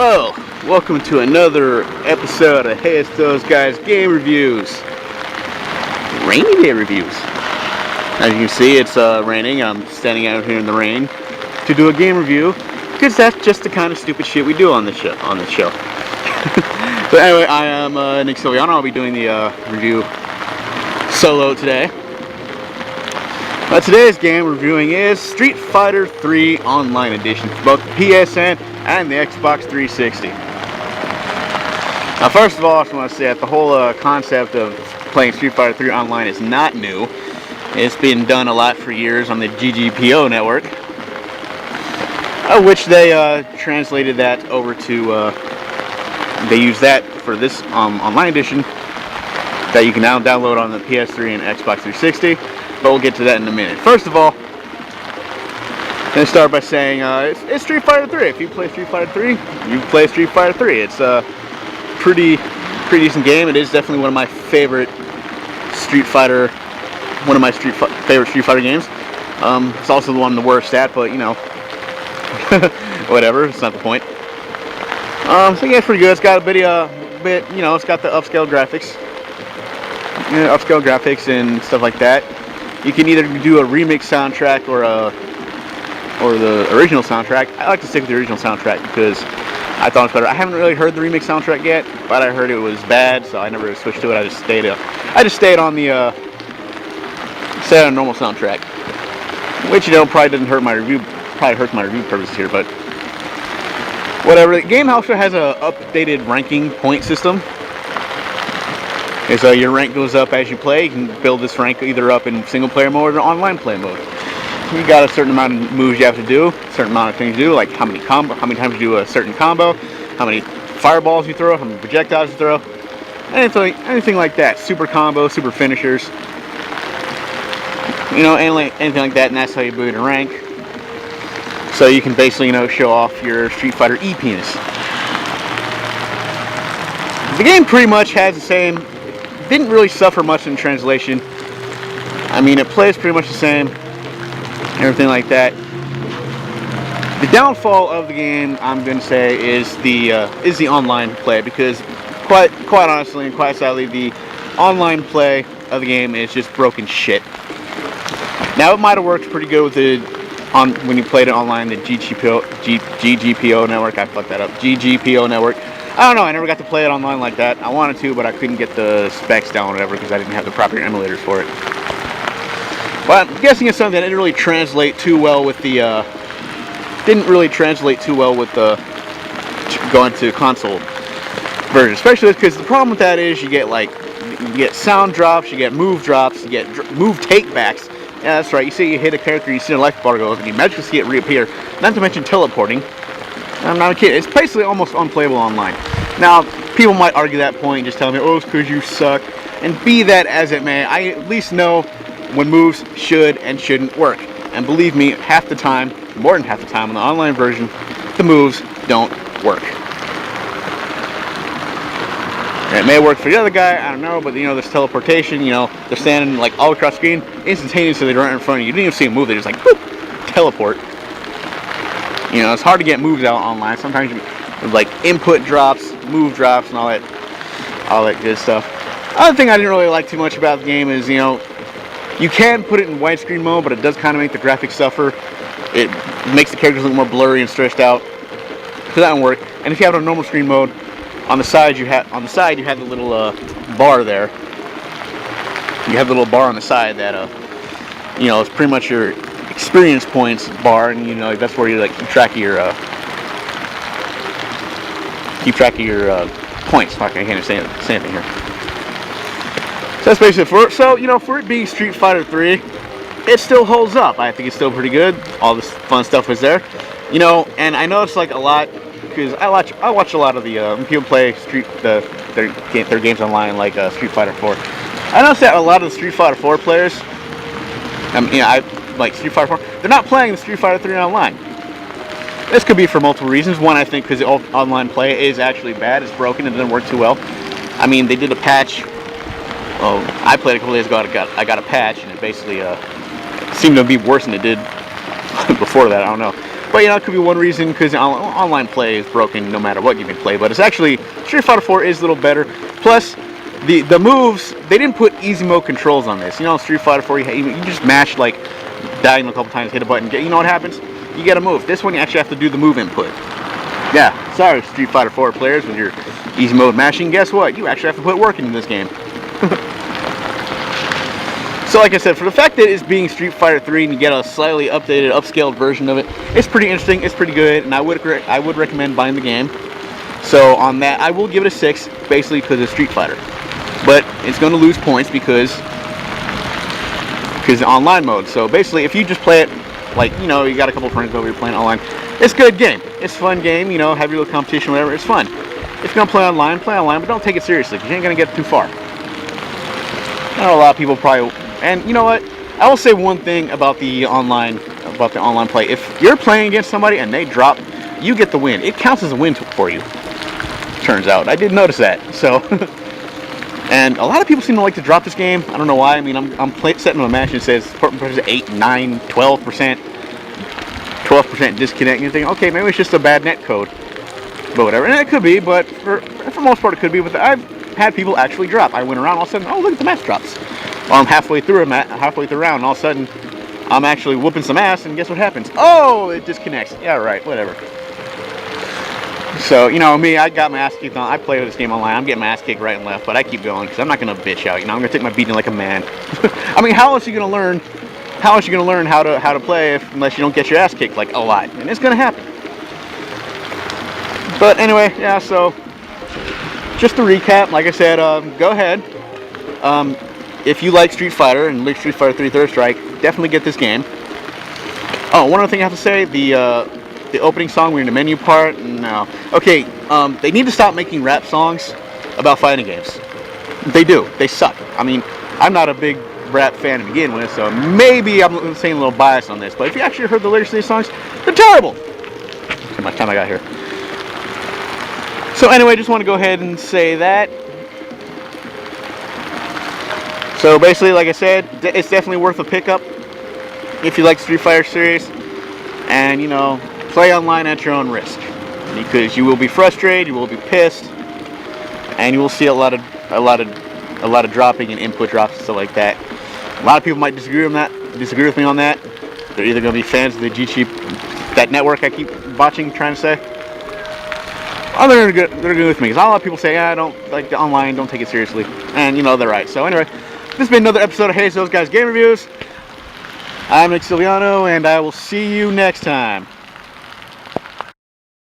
Well, welcome to another episode of Hey It's Those Guys Game Reviews. Rainy day reviews. As you can see, it's raining. I'm standing out here in the rain to do a game review because that's just the kind of stupid shit we do on this show. So anyway, I am Nick Silviano. I'll be doing the review solo today. Today's game we're reviewing is Street Fighter 3 Online Edition for both the PSN and the Xbox 360. Now, first of all, I just want to say that the whole concept of playing Street Fighter 3 Online is not new. It's been done a lot for years on the GGPO network, which they translated that over to, they use that for this online edition that you can now download on the PS3 and Xbox 360. But we'll get to that in a minute. First of all, I'm going to start by saying it's Street Fighter 3. If you play Street Fighter 3, you play Street Fighter 3. It's a pretty decent game. It is definitely one of my favorite favorite Street Fighter games. It's also the one I'm the worst at, but you know, whatever. It's not the point. So yeah, it's pretty good. It's got a bit, you know, it's got the upscale graphics, and stuff like that. You can either do a remix soundtrack or the original soundtrack. I like to stick with the original soundtrack because I thought it was better. I haven't really heard the remix soundtrack yet, but I heard it was bad, so I never switched to it. I just stayed on the normal soundtrack, which, you know, probably doesn't hurt my review. Probably hurts my review purposes here, but whatever. The game also has a updated ranking point system. And so your rank goes up as you play. You can build this rank either up in single player mode or online play mode. You got a certain amount of moves you have to do, a certain amount of things to do, like how many times you do a certain combo, how many fireballs you throw, how many projectiles you throw, anything like that. Super combo, super finishers, you know, anything like that, and that's how you build your rank. So you can basically, you know, show off your Street Fighter E penis. The game pretty much has the same. Didn't really suffer much in translation. I mean, it plays pretty much the same, everything like that. The downfall of the game, I'm going to say, is the online play, because quite honestly and quite sadly, the online play of the game is just broken shit. Now, it might have worked pretty good with when you played it online, the GGPO network. I fucked that up. GGPO network. I don't know, I never got to play it online like that. I wanted to, but I couldn't get the specs down or whatever because I didn't have the proper emulators for it. But I'm guessing it's something that didn't really translate too well with the going to console version, especially because the problem with that is you get sound drops, you get move drops, you get move takebacks. Yeah, that's right. You see, you hit a character, you see a life bar goes, and you magically see it reappear. Not to mention teleporting. I'm not kidding. It's basically almost unplayable online. Now, people might argue that point, just tell me, oh, it's because you suck. And be that as it may, I at least know when moves should and shouldn't work. And believe me, half the time, more than half the time on the online version, the moves don't work. And it may work for the other guy, I don't know, but you know, there's teleportation, you know, they're standing like all across the screen, instantaneously they're right in front of you. You didn't even see them move, they just like, boop, teleport. You know, it's hard to get moves out online. Sometimes with like input drops, move drops, and all that good stuff. Other thing I didn't really like too much about the game is, you know, you can put it in widescreen mode, but it does kind of make the graphics suffer. It makes the characters look more blurry and stretched out. So that won't work. And if you have it on normal screen mode, on the side you have the little bar there. You have the little bar on the side that you know, it's pretty much your experience points bar, and you know, that's where you like keep track of your points. I can't understand anything here. So that's basically for it. So, you know, for it being Street Fighter 3, it still holds up. I think it's still pretty good. All this fun stuff was there, you know. And I noticed like a lot because I watch a lot of the people play their games online, like Street Fighter 4. I noticed that a lot of the Street Fighter 4 players, you know, like Street Fighter 4, they're not playing the Street Fighter 3 online. This could be for multiple reasons. One, I think because the online play is actually bad. It's broken. It doesn't work too well. I mean, they did a patch. Well, I played a couple days ago. I got a patch, and it basically seemed to be worse than it did before that. I don't know. But you know, it could be one reason because online play is broken no matter what you can play. But it's actually Street Fighter 4 is a little better. Plus, the moves, they didn't put easy mode controls on this. You know, Street Fighter 4, you just mash like diagonal a couple times, hit a button, you know what happens? You get a move. This one you actually have to do the move input. Yeah, sorry Street Fighter 4 players with your easy mode mashing. Guess what? You actually have to put work into this game. So like I said, for the fact that it's being Street Fighter 3 and you get a slightly updated, upscaled version of it, it's pretty interesting, it's pretty good, and I would recommend buying the game. So on that, I will give it a 6, basically because it's Street Fighter. But it's going to lose points because online mode. So basically, if you just play it, like, you know, you got a couple friends over, you're playing online, it's a good game. It's a fun game, you know, have your little competition, whatever, it's fun. If you're going to play online, but don't take it seriously, because you ain't going to get too far. I know a lot of people probably... And you know what? I will say one thing about the online play. If you're playing against somebody and they drop, you get the win. It counts as a win for you. Turns out, I did notice that. So, and a lot of people seem to like to drop this game. I don't know why. I mean, I'm setting a match and it says 8, 9, 12%, 12% disconnect. And you're thinking, okay, maybe it's just a bad net code, but whatever. And it could be, but for most part, it could be. But I've had people actually drop. I went around, all of a sudden, oh, look at the match drops. Or I'm halfway through a halfway through a round, and all of a sudden, I'm actually whooping some ass, and guess what happens? Oh, it disconnects. Yeah, right, whatever. So, you know, me, I got my ass kicked on. I play this game online. I'm getting my ass kicked right and left, but I keep going, because I'm not going to bitch out. You know, I'm going to take my beating like a man. I mean, how else are you going to learn? How else are you going to learn how to play unless you don't get your ass kicked, like, a lot? And it's going to happen. But anyway, yeah, so, just to recap, like I said, go ahead. If you like Street Fighter and like Street Fighter 3 Third Strike, definitely get this game. Oh, one other thing I have to say, the opening song, we're in the menu part, no. Okay, they need to stop making rap songs about fighting games. They do. They suck. I mean, I'm not a big rap fan to begin with, so maybe I'm saying a little bias on this, but if you actually heard the lyrics of these songs, they're terrible. How much time I got here? So anyway, just want to go ahead and say that. So basically, like I said, it's definitely worth a pickup if you like Street Fighter series, and you know, play online at your own risk, because you will be frustrated, you will be pissed, and you will see a lot of dropping and input drops and stuff like that. A lot of people might disagree with me on that. They're either going to be fans of the G-Cheap, that network I keep trying to say. Oh, they're good with me, because a lot of people say, yeah, I don't like the online, don't take it seriously, and you know, they're right. So anyway, this has been another episode of Hey Those Guys Game Reviews. I'm Silviano, and I will see you next time.